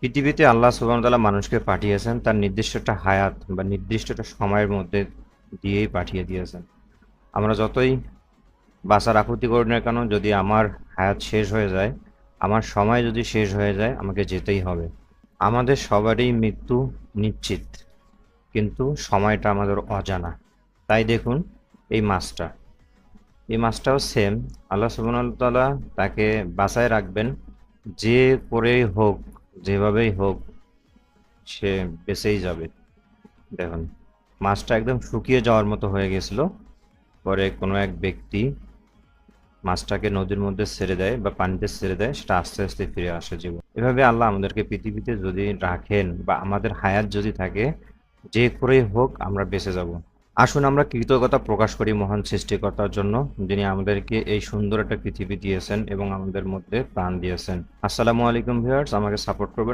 পৃথিবীতে আল্লাহ সুবহানাহু ওয়া তাআলা মানুষকে পাঠিয়েছেন তার নির্দিষ্ট একটা হায়াত বা নির্দিষ্ট একটা সময়ের মধ্যে দিয়েই পাঠিয়ে দিয়েছেন। আমরা যতই বাঁচার আকুতি করি না কেন, যদি আমার হায়াত শেষ হয়ে যায়, আমার সময় যদি শেষ হয়ে যায়, আমাকে যেতেই হবে। আমাদের সবারই মৃত্যু নিশ্চিত, কিন্তু সময়টা আমাদের অজানা। তাই দেখুন এই মাছটা, এই মাছটাও সেম। আল্লাহ সুবহানাহু ওয়া তাআলা তাকে বাঁচায় রাখবেন, যে করেই হোক, যেভাবেই হোক, সে বেঁচেই যাবে। দেখুন মাছটা একদম শুকিয়ে যাওয়ার মতো হয়ে গেছিল। পরে কোনো এক ব্যক্তি মাছটাকে নদীর মধ্যে ছেড়ে দেয় বা পানিতে ছেড়ে দেয়, সেটা আস্তে আস্তে ফিরে আসে জীবন। এভাবে আল্লাহ আমাদেরকে পৃথিবীতে যদি রাখেন বা আমাদের হায়াত যদি থাকে, যে করেই হোক আমরা বেঁচে যাব। আসুন আমরা কৃতজ্ঞতা প্রকাশ করি মহান সৃষ্টিকর্তার জন্য, যিনি আমাদেরকে এই সুন্দর একটা পৃথিবী দিয়েছেন এবং আমাদের মধ্যে প্রাণ দিয়েছেন। আসসালামু আলাইকুম ভিউয়ার্স, আমাকে সাপোর্ট করবেন।